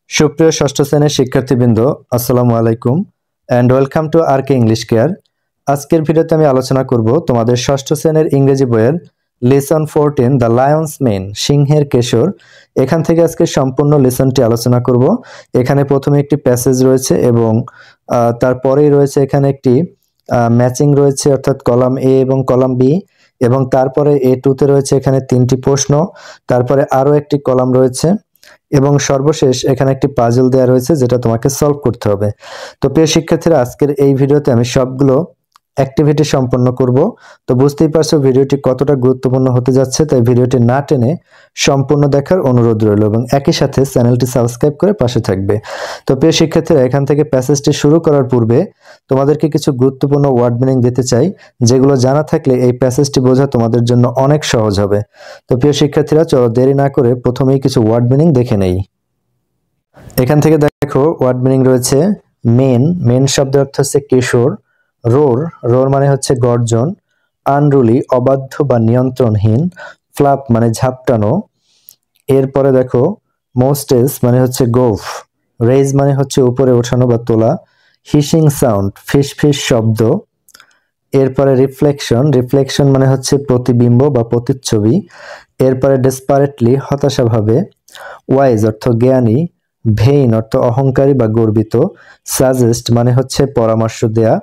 সুপ্রিয় ষষ্ঠ শ্রেণীর শিক্ষার্থীবৃন্দ, আসসালামু আলাইকুম and welcome to আরকে English care. আজকের ভিডিওতে আমি আলোচনা করব তোমাদের ষষ্ঠ শ্রেণীর ইংরেজি বইয়ের লেসন 14 দ্য লায়ন্স মেন, সিংহের কেশর। এখান থেকে আজকে সম্পূর্ণ লেসনটি আলোচনা করব। এখানে প্রথমে একটি প্যাসেজ রয়েছে এবং তারপরেই রয়েছে এখানে একটি ম্যাচিং রয়েছে, অর্থাৎ কলাম এ এবং কলাম বি, এবং তারপরে A2-তে রয়েছে এখানে 3টি প্রশ্ন, তারপরে আরও একটি কলাম রয়েছে এবং সর্বশেষ এখানে একটি পাজল দেওয়া রয়েছে যেটা তোমাকে সলভ করতে হবে। তো প্রিয় শিক্ষার্থীরা, আজকের এই ভিডিওতে আমি সবগুলো অ্যাক্টিভিটি সম্পন্ন করব। তো বুঝতেই পারছো ভিডিওটি কতটা গুরুত্বপূর্ণ হতে যাচ্ছে, তাই ভিডিওটি না টেনে সম্পূর্ণ দেখার অনুরোধ রইল এবং একই সাথে চ্যানেলটি সাবস্ক্রাইব করে পাশে থাকবে। তো প্রিয় শিক্ষার্থীরা, এখান থেকে প্যাসেজটি শুরু করার পূর্বে তোমাদেরকে কিছু গুরুত্বপূর্ণ ওয়ার্ড মিনিং দিতে চাই, যেগুলো জানা থাকলে এই প্যাসেজটি বোঝা তোমাদের জন্য অনেক সহজ হবে। তো প্রিয় শিক্ষার্থীরা, চলো দেরি না করে প্রথমেই কিছু ওয়ার্ড মিনিং দেখে নেই। এখান থেকে দেখো ওয়ার্ড মিনিং রয়েছে মেন। মেন শব্দের অর্থ হচ্ছে কিশোর। রোর, রোর মানে হচ্ছে গর্জন। আনরুলি, অবাধ্য বা নিয়ন্ত্রণহীন। ফ্লাপ মানে ঝাপটানো। এরপরে দেখো মোস্টেস মানে হচ্ছে গোফ। রেজ মানে হচ্ছে উপরে ওঠানো বা তোলা। হিসিং সাউন্ড, ফিস ফিস শব্দ। এরপরে রিফ্লেকশন, রিফ্লেকশন মানে হচ্ছে প্রতিবিম্ব বা প্রতিচ্ছবি। এরপরে ডেসপারেটলি, হতাশাভাবে। ওয়াইজ অর্থ জ্ঞানী। ভেইন অর্থ অহংকারী বা গর্বিত। সাজেস্ট মানে হচ্ছে পরামর্শ দেয়া।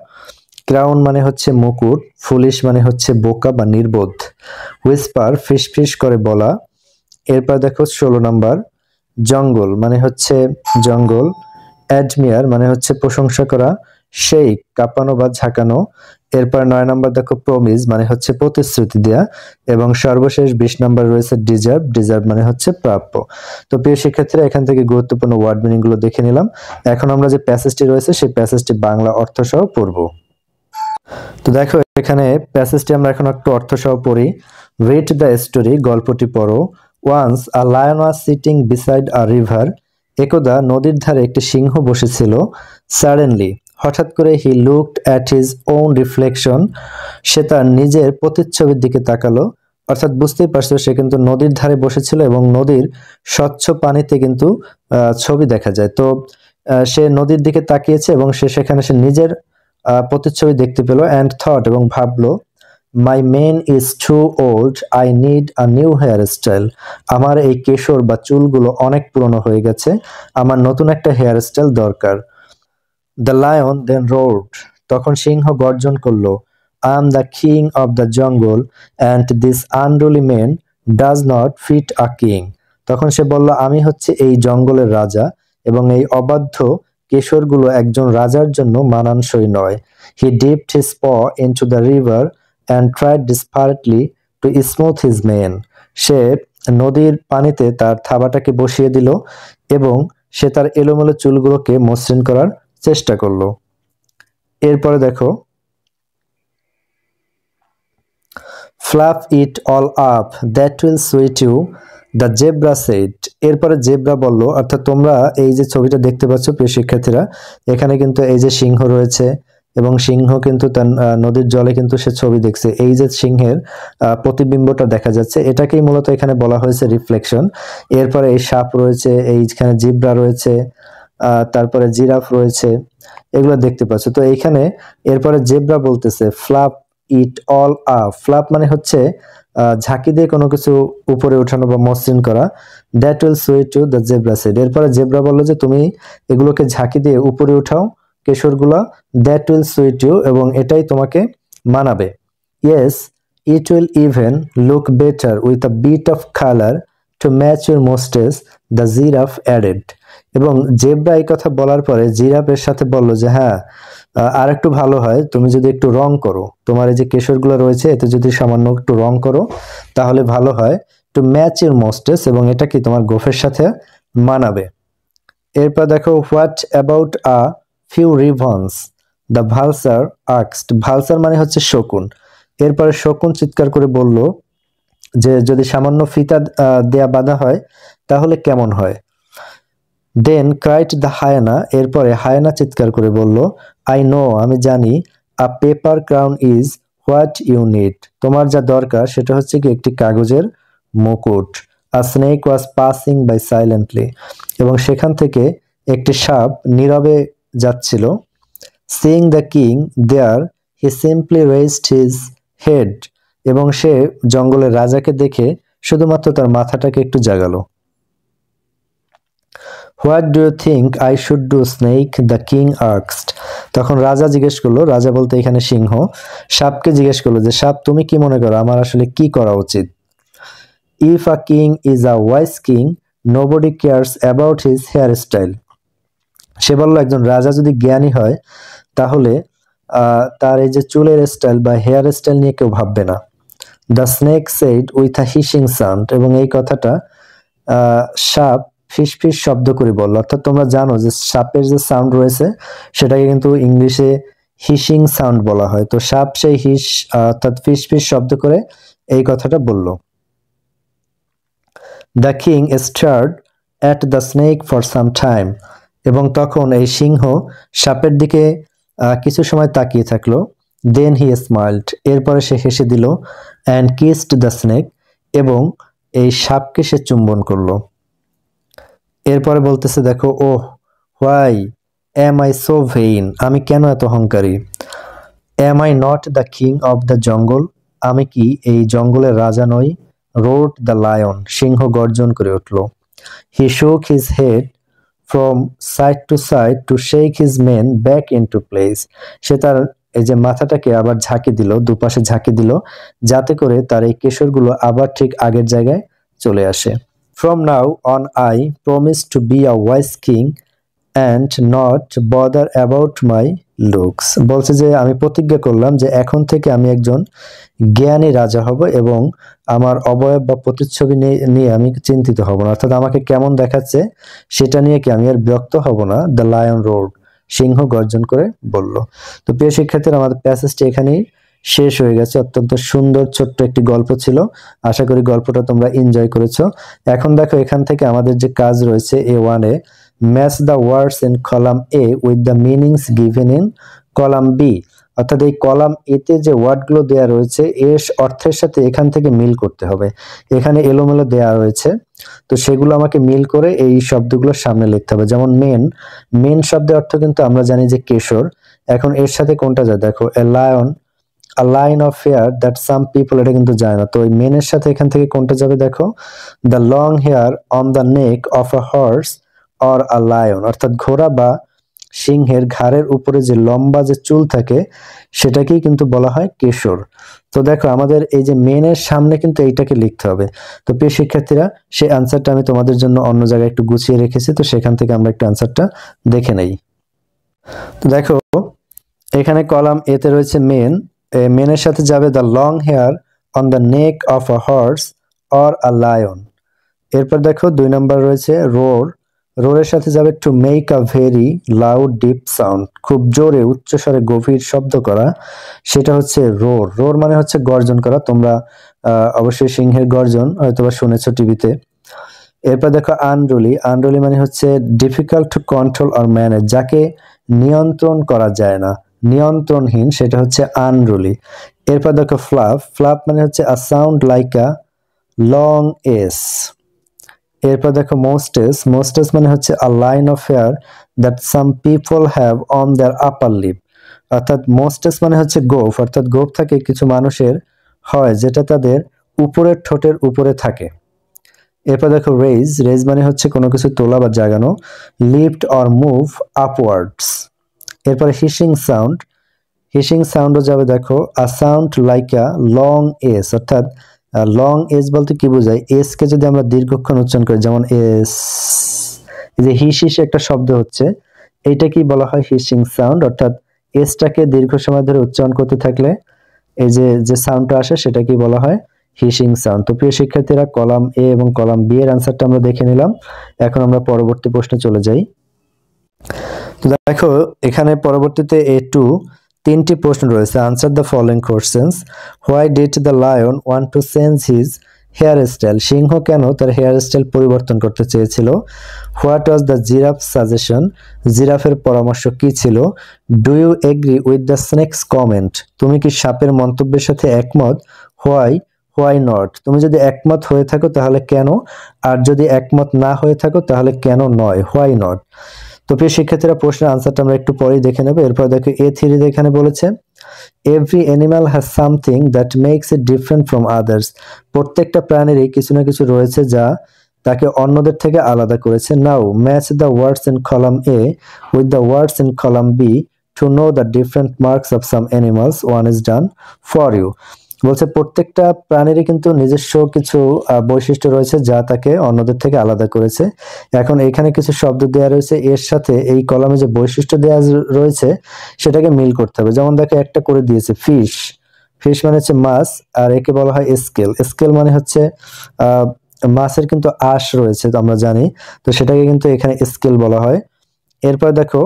ক্রাউন মানে হচ্ছে মুকুট। ফুলিশ মানে হচ্ছে বোকা বা নির্বোধ। হুইসপার, ফিসফিস করে বলা। এরপর দেখো 16 নাম্বার, জঙ্গল মানে হচ্ছে জঙ্গল। অ্যাডমিয়ার মানে হচ্ছে প্রশংসা করা। শেক, কাঁপানো বা ঝাঁকানো। এরপর 9 নাম্বার দেখো প্রমিস মানে হচ্ছে প্রতিশ্রুতি দেয়া। এবং সর্বশেষ 20 নাম্বার রয়েছে ডিজার্ভ। ডিজার্ভ মানে হচ্ছে প্রাপ্য। তো প্রিয় শিক্ষার্থীরা, এখান থেকে গুরুত্বপূর্ণ ওয়ার্ড মিনিং গুলো দেখে নিলাম। এখন আমরা যে প্যাসেজটি রয়েছে সেই প্যাসেজটি বাংলা অর্থ সহ পড়ব। তো দেখো এখানে প্যাসেজটি আমরা এখন একটু অর্থ সহ পড়ি। রিড দ্য স্টোরি, গল্পটি পড়ো। Once a lion was sitting beside a river, একদা নদীর ধারে একটি সিংহ বসেছিল। সাডেনলি, হঠাৎ করে he looked at his own reflection, সে তার নিজের প্রতিচ্ছবির দিকে তাকালো। অর্থাৎ বুঝতেই পারছো সে কিন্তু নদীর ধারে বসেছিল এবং নদীর স্বচ্ছ পানিতে কিন্তু ছবি দেখা যায়। তো সে নদীর দিকে তাকিয়েছে এবং সেখানে সে নিজের প্রতিচ্ছবি দেখতে পেল। অ্যান্ড থট, এবং ভাবলো, my mane is too old, I need a new hairstyle, আমার এই কেশর বা চুলগুলো অনেক পুরনো হয়ে গেছে, আমার নতুন একটা হেয়ার স্টাইল দরকার। দ্য লায়ন দেন রোড, তখন সিংহ গর্জন করলো, I am the king of the jungle and this unruly mane does not fit a king, তখন সে বলল, আমি হচ্ছে এই জঙ্গলের রাজা এবং এই অবাধ্য কেশরগুলো একজন রাজার জন্য মানানসই নয়। He dipped his paw into the river and tried desperately to smooth his mane, সে নদীর পানিতে তার থাবাটাকে বসিয়ে দিল এবং সে তার এলোমেলো চুলগুলোকে মসৃণ করার চেষ্টা করলো। এরপরে দেখো fluff it all up that will suit you, the zebra said, এরপরে জেব্রা বলল, অর্থাৎ তোমরা এই যে ছবিটা দেখতে পাচ্ছ প্রিয় শিক্ষার্থীরা, এখানে কিন্তু এই যে সিংহ রয়েছে এবং সিংহ কিন্তু তার নদীর জলে কিন্তু সে ছবি দেখছে। এই যে সিংহের প্রতিবিম্বটা দেখা যাচ্ছে, এটাকেই মূলত এখানে বলা হয়েছে রিফ্লেকশন। এরপরে এই সাপ রয়েছে, এইখানে জিব্রা রয়েছে, তারপরে জিরাফ রয়েছে, এগুলো দেখতে পাচ্ছ। তো এইখানে এরপরে জেব্রা বলতেছে flap it all up, flap মানে হচ্ছে ঝাঁকি দিয়ে কোনো কিছু উপরে ওঠানো বা মসৃণ করা। That will suit to the zebra said, এরপরে জেব্রা বললো যে তুমি এগুলোকে ঝাঁকি দিয়ে উপরে উঠাও কেশরগুলা। দ্যাট উইল সুইট ইউ, এবং এটাই তোমাকে মানাবে। Yes it will even look better with a bit of colour to match your moustache, the giraffe added, এবং জেব্রা এই কথা বলার পরে জিরাফের সাথে বলল যে হ্যাঁ, আর একটু ভালো হয় তুমি যদি একটু রং করো, তোমার এই যে কেশরগুলো রয়েছে এতে যদি সামান্য একটু রং করো তাহলে ভালো হয়। টু ম্যাচ ইউর মোস্টেস, এবং এটা কি তোমার গোফের সাথে মানাবে। এরপর দেখো what about a few ribbons, the vulture আক্সড, ভালসার মানে হচ্ছে শকুন। এরপরে শকুন চিৎকার করে বলল যে যদি সামান্য ফিতা দেয়া বাঁধা হয় তাহলে কেমন হয়। দেন ক্রাইড দ্য হায়ানা, এরপরে হায়ানা চিৎকার করে বলল, আই নো, আমি জানি, a paper crown is what you need, তোমার যা দরকার সেটা হচ্ছে কি একটি কাগজের মুকুট। A snake was passing by silently, এবং সেখান থেকে একটি সাপ নীরবে যাচ্ছিল। Seeing the king there he simply raised his head, এবং সে জঙ্গলের রাজাকে দেখে শুধুমাত্র তার মাথাটাকে একটু জাগালো। What do you think I should do snake, the king asked. তখন রাজা জিজ্ঞেস করলো, রাজা বলতে এখানে সিংহ, সাপকে জিজ্ঞেস করলো যে সাপ তুমি কি মনে করো আমার আসলে কি করা উচিত। If a king is a wise king nobody cares about his hairstyle. সে বলল একজন রাজা যদি জ্ঞানী হয় তাহলে তার এই যে চুলের স্টাইল বা হেয়ার স্টাইল নিয়ে কেউ ভাববে না। The snake shed with a hissing sound, এবং এই কথাটা সাপ ফিস ফিস শব্দ করে বলল। অর্থাৎ তোমরা জানো যে সাপের যে সাউন্ড রয়েছে সেটাকে কিন্তু ইংলিশে হিসিং সাউন্ড বলা হয়। তো সাপ সেই হিস অর্থাৎ ফিস ফিস শব্দ করে এই কথাটা বলল। The king stirred at the snake for some time, এবং তখন এই সিংহ সাপের দিকে কিছু সময় তাকিয়ে থাকলো। দেন হি স্মাইলড, এরপরে সে হেসে দিল। অ্যান্ড কিসড দ্য স্নেক, এবং এই সাপকে সে চুম্বন করলো। এরপরে বলতেছে দেখো, oh why am I so vain, আমি কেন এত অহংকারী। Am I not the king of the jungle, আমি কি এই জঙ্গলের রাজা নই। রোড দ্য লায়ন, সিংহ গর্জন করে উঠল। He shook his head from side to side to shake his mane back into place, সে তার এই যে মাথাটাকে আবার ঝাঁকি দিল, দুপাশে ঝাঁকি দিল, যাতে করে তার এই কেশরগুলো আবার ঠিক আগের জায়গায় চলে আসে। From now on I promise to be a wise king and not bother about my looks, বলছে যে আমি প্রতিজ্ঞা করলাম যে এখন থেকে আমি একজন জ্ঞানী রাজা হব এবং আমার অবয়ব বা প্রতিচ্ছবি নিয়ে আমি চিন্তিত হব না, অর্থাৎ আমাকে কেমন দেখাচ্ছে সেটা নিয়ে কি আমি আর বিরক্ত হব না। দ্য লায়ন রোড, সিংহ গর্জন করে বলল। তো প্রিয় শিক্ষার্থীরা, আমাদের প্যাসেজটি এখানেই শেষ হয়ে গেছে। অত্যন্ত সুন্দর ছোট্ট একটি গল্প ছিল, আশা করি গল্পটা তোমরা এনজয় করেছো। এখন দেখো এখান থেকে আমাদের যে কাজ রয়েছে A1-এ, match the words in column A with the meanings given in column B, অর্থাৎ এই কলাম এতে যে ওয়ার্ডগুলো দেওয়া রয়েছে এর অর্থের সাথে এখান থেকে মিল করতে হবে। এখানে এলোমেলো দেওয়া রয়েছে, তো সেগুলো আমাকে মিল করে এই শব্দগুলোর সামনে লিখতে হবে। যেমন মেন শব্দের অর্থ কিন্তু আমরা জানি যে কেশর, এখন এর সাথে কোনটা যায় দেখো, a lion a line of hair that some people, এটা কিন্তু যায় না। তো এই মেনের সাথে এখান থেকে কোনটা যাবে দেখো, the long hair on the neck of a horse or a lion, অর্থাৎ ঘোড়া বা সিংহের ঘাড়ের উপরে যে লম্বা যে চুল থাকে সেটাকেই কিন্তু বলা হয় কেশর। তো দেখো আমাদের এই যে মেনের সামনে কিন্তু এইটাকে লিখতে হবে। তো প্রিয় শিক্ষার্থীরা, সেই আনসারটা আমি তোমাদের জন্য অন্য জায়গায় একটু গুছিয়ে রেখেছি, তো সেখান থেকে আমরা একটু আনসারটা দেখে নেই। তো দেখো এখানে কলাম এতে রয়েছে মেনের সাথে যাবে the long hair on the neck of a horse or a lion. এরপর দেখো 2 নম্বর রয়েছে রোরের সাথে যাবে to make a very loud deep sound, খুব জোরে উচ্চস্বরে গভীর শব্দ করা, সেটা হচ্ছে রোর মানে হচ্ছে গর্জন করা। তোমরা অবশ্যই সিংহের গর্জন হয়তোবা শুনেছো টিভিতে। এরপর দেখো আনরুলি মানে হচ্ছে difficult to control or manage, যাকে নিয়ন্ত্রণ করা যায় না, নিয়ন্ত্রণহীন, সেটা হচ্ছে আনরুলি। এরপর দেখো ফ্লাপ মানে হচ্ছে a sound like a long S. এরপর দেখো মোস্টেস মানে হচ্ছে a line of hair that some people have on their upper lip, অর্থাৎ মোস্টেস মানে হচ্ছে গোঁফ, অর্থাৎ গোঁফ থাকে কিছু মানুষের হয় যেটা তাদের উপরের ঠোঁটের উপরে থাকে। এরপর দেখো রেজ মানে হচ্ছে কোনো কিছু তোলা বা জাগানো, লিফট অর মুভ আপওয়ার্ডস। এরপরে হিসিং সাউন্ডও যাবে দেখো আ sound like a long S, অর্থাৎ লং এস বলতে কি বোঝায়, এস কে যদি আমরা দীর্ঘক্ষণ উচ্চারণ করি যেমন এস, এই যে হিস একটা শব্দ হচ্ছে, এইটা কি বলা হয় হিসিং সাউন্ড, অর্থাৎ এসটাকে দীর্ঘ সময় ধরে উচ্চারণ করতে থাকলে এই যে সাউন্ডটা আসে সেটা কি বলা হয় হিসিং সাউন্ড। তো প্রিয় শিক্ষার্থীরা, কলাম এ এবং কলাম বি এর আনসারটা আমরা দেখে নিলাম। এখন আমরা পরবর্তী প্রশ্নে চলে যাই। তো দেখো এখানে পরবর্তীতে A2 তিনটি প্রশ্ন রয়েছে। Answer the following questions. Why did the lion want to change his hairstyle, সিংহ কেন তার হেয়ার স্টাইল পরিবর্তন করতে চেয়েছিল। What was the giraffe suggestion, জিরাফের পরামর্শ কি ছিল। Do you agree with the snake's comment, তুমি কি সাপের মন্তব্যের সাথে একমত। Why why not. তুমি যদি একমত হয়ে থাকো তাহলে কেন, আর যদি একমত না হয়ে থাকো তাহলে কেন নয়, হোয়াই নট। তো প্রিয় শিক্ষার্থীরা, প্রশ্নের আনসারটা আমরা একটু পরেই দেখে নেব। এরপর দেখো A3 এখানে বলেছে every animal has something that makes it different from others. প্রত্যেকটা প্রাণীরই কিছু না কিছু রয়েছে যা তাকে অন্যদের থেকে আলাদা করেছে। Now match the words in column A with the words in column B to know the different marks of some animals, one is done for you. বলছে প্রত্যেকটা প্রাণীরই কিন্তু নিজস্ব কিছু বৈশিষ্ট্য রয়েছে যা তাকে অন্যদের থেকে আলাদা করেছে। এখন এখানে কিছু শব্দ দেওয়া রয়েছে, এর সাথে এই কলামে যে বৈশিষ্ট্য দেওয়া রয়েছে সেটাকে মিল করতে হবে। যেমন দেখো একটা করে দিয়েছে ফিশ, ফিশ মানে হচ্ছে মাছ, আর একে বলা হয় স্কেল, স্কেল মানে হচ্ছে মাছের কিন্তু আঁশ রয়েছে তো আমরা জানি, তো সেটাকে কিন্তু এখানে স্কেল বলা হয়। এরপর দেখো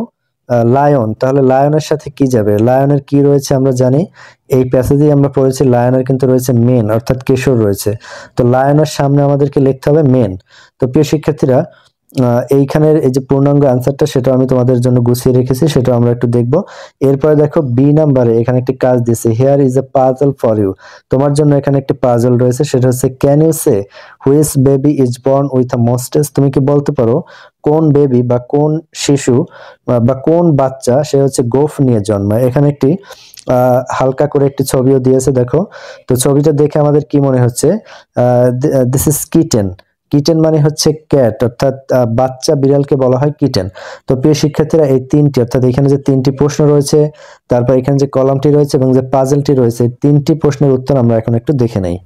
লায়ন, তাহলে লায়নের সাথে কি যাবে, লায়নের কি রয়েছে আমরা জানি, এই প্যাসেজেই আমরা পড়েছি লায়নের কিন্তু রয়েছে মেন অর্থাৎ কেশর রয়েছে, তো লায়নের সামনে আমাদেরকে লিখতে হবে মেন। তো প্রিয় শিক্ষার্থীরা, এইখানের এই যে পূর্ণাঙ্গ অ্যান্সারটা সেটা আমি তোমাদের জন্য গুছিয়ে রেখেছি, সেটা আমরা একটু দেখব। এরপরে দেখো বি নাম্বারে এখানে একটি কাজ দিয়েছে, here is a puzzle for you. তোমার জন্য এখানে একটি পাজল রয়েছে, সেটা হচ্ছে can you say which baby is born with a moustache. তুমি কি বলতে পারো কোন বেবি বা কোন শিশু বা কোন বাচ্চা সে হচ্ছে গোঁফ নিয়ে জন্মায়। এখানে একটি হালকা করে একটি ছবিও দিয়েছে দেখো, তো ছবিটা দেখে আমাদের কি মনে হচ্ছে, দিস ইজ কিটেন। কিটেন মানে হচ্ছে ক্যাট, অর্থাৎ বাচ্চা বিড়ালকে বলা হয় কিটেন। তো প্রিয় শিক্ষার্থীরা, এই তিনটি অর্থাৎ এখানে যে তিনটি প্রশ্ন রয়েছে, তারপর এখানে যে কলামটি রয়েছে এবং যে পাজলটি রয়েছে, তিনটি প্রশ্নের উত্তর আমরা এখন একটু দেখে নেই।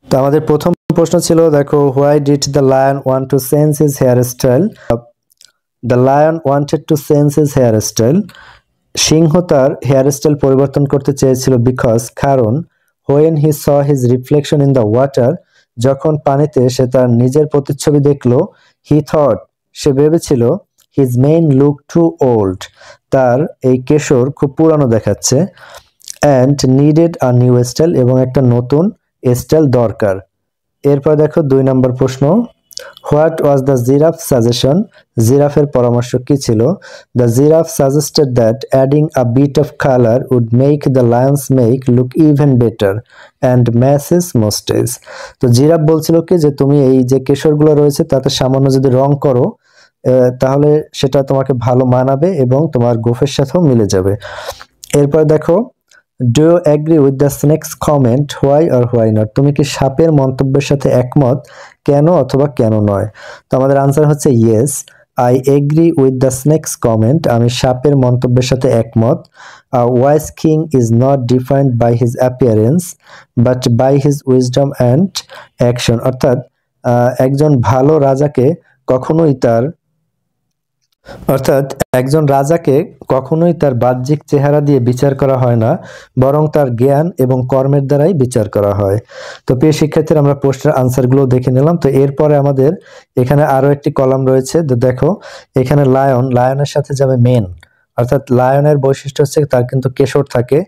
তো আমাদের প্রথম প্রশ্ন ছিল দেখো, why did the lion want to change his hairstyle. The lion wanted to change his hairstyle. সিংহ তার হেয়ার স্টাইল পরিবর্তন করতে চেয়েছিল বিকজ, কারণ, when he saw his reflection in the water, যখন পানিতে সে তার নিজের প্রতিচ্ছবি দেখলো, হি থট, সে ভেবেছিল, his main look to old, তার এই কেশর খুব পুরানো দেখাচ্ছে, and needed a new style, এবং একটা নতুন স্টাইল দরকার। এরপর দেখো 2 নম্বর প্রশ্ন, what was the giraffe suggestion. জিরাফের পরামর্শ কি ছিল। The giraffe suggested that adding a bit of colour would make the lion's make look even better and match his moustache. তো জিরাফ বলছিল কি যে তুমি এই যে কেশরগুলো রয়েছে তাতে সামান্য যদি রং করো তাহলে সেটা তোমাকে ভালো মানাবে এবং তোমার গোফের সাথেও মিলে যাবে। এরপর দেখো, do you agree with the snake's comment, why or why not. তুমি কি সাপের মন্তব্যের সাথে একমত, কেন অথবা কেন নয়। তো আমাদের আনসার হচ্ছে yes, I agree with the snake's comment. আমি সাপের মন্তব্যের সাথে একমত। Wise king is not defined by his appearance but by his wisdom and action. অর্থাৎ একজন ভালো রাজাকে কখনোই তার অর্থাৎ একজন রাজাকে কখনোই তার বাহ্যিক চেহারা দিয়ে বিচার করা হয় না, বরং তার জ্ঞান এবং কর্মের দ্বারাই বিচার করা হয়। তো প্রিয় শিক্ষার্থীরা, আমরা প্রশ্নের আনসারগুলো দেখে নিলাম। তো এরপরে আমাদের এখানে আরো একটি কলাম রয়েছে, তো দেখো এখানে লায়ন, লায়নের সাথে যাবে মেন, অর্থাৎ লায়নের বৈশিষ্ট্য হচ্ছে তার কিন্তু কেশর থাকে।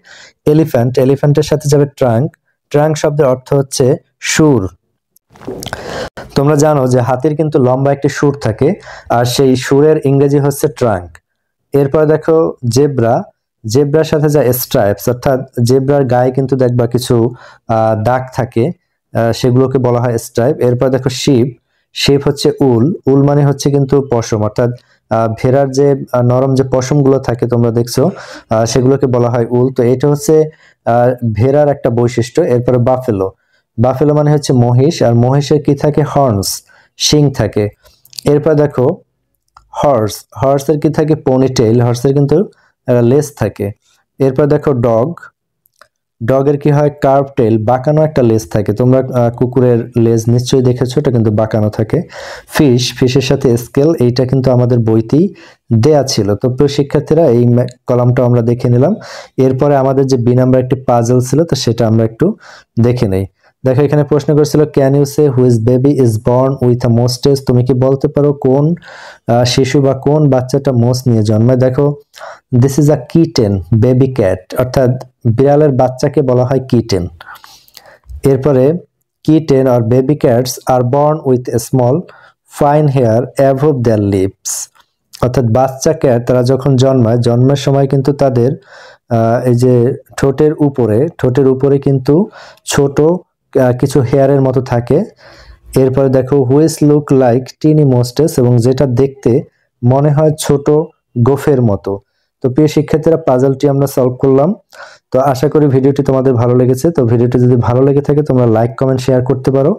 এলিফ্যান্ট, এলিফ্যান্টের সাথে যাবে ট্রাঙ্ক, ট্রাঙ্ক শব্দের অর্থ হচ্ছে সুর। তোমরা জানো যে হাতির কিন্তু লম্বা একটি সুর থাকে, আর সেই সুরের ইংরেজি হচ্ছে ট্রাঙ্ক। এরপর দেখো জেব্রা, জেব্রার সাথে যায় স্ট্রাইপস, অর্থাৎ জেব্রার গায়ে কিন্তু দেখবা কিছু দাগ থাকে, সেগুলোকে বলা হয় স্ট্রাইপ। এরপর দেখো শিপ, শিপ হচ্ছে উল, উল মানে হচ্ছে কিন্তু পশম, অর্থাৎ ভেড়ার যে নরম যে পশমগুলো থাকে তোমরা দেখছো, সেগুলোকে বলা হয় উল। তো এটা হচ্ছে ভেড়ার একটা বৈশিষ্ট্য। এরপরে বাফেলো, বাফেলো মানে হচ্ছে মহিষ, আর মহিষের কি থাকে, হর্নস, শিং থাকে। এরপর দেখো হর্স, হর্সের কি থাকে, পনিটেইল, হর্সের কিন্তু লেজ থাকে। এরপর দেখো ডগ, ডগের কি হয়, কার্ভ টেইল, বাঁকানো একটা লেজ থাকে। তোমরা কুকুরের লেজ নিশ্চয়ই দেখেছো, এটা কিন্তু বাঁকানো থাকে। ফিশ, ফিশের সাথে স্কেল, এইটা কিন্তু আমাদের বইতেই দেয়া ছিল। তো প্রিয় শিক্ষার্থীরা, এই কলামটা আমরা দেখে নিলাম। এরপরে আমাদের যে বি নাম্বার একটি পাজল ছিল, তো সেটা আমরা একটু দেখে নেই। দেখো এখানে প্রশ্ন করেছিল, can you say which baby is born with a moustache. তুমি কি বলতে পারো কোন শিশু বা কোন বাচ্চাটা মোস নিয়ে জন্মায়। দেখো this is a kitten baby cat, অর্থাৎ বিড়ালের বাচ্চাকে বলা হয় কিটেন। এরপরে কিটেন আর baby cats are born with a small fine hair above their lips, অর্থাৎ বাচ্চা ক্যাট তারা যখন জন্মায়, জন্মের সময় কিন্তু তাদের এই যে ঠোঁটের উপরে কিন্তু ছোট কিছু হেয়ারের মতো থাকে। এরপরে দেখো হুইচ লুক লাইক টিনি মোস্টেস, এবং যেটা দেখতে মনে হয় ছোট গোফের মতো। তো প্রিয় শিক্ষার্থীরা, পাজলটি আমরা সলভ করলাম। তো আশা করি ভিডিওটি তোমাদের ভালো লেগেছে। তো ভিডিওটি যদি ভালো লেগে থাকে তোমরা লাইক কমেন্ট শেয়ার করতে পারো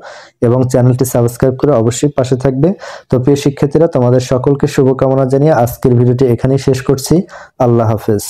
এবং চ্যানেলটি সাবস্ক্রাইব করে অবশ্যই পাশে থাকবে। তো প্রিয় শিক্ষার্থীরা, তোমাদের সকলকে শুভকামনা জানিয়ে আজকের ভিডিওটি এখানেই শেষ করছি। আল্লাহ হাফেজ।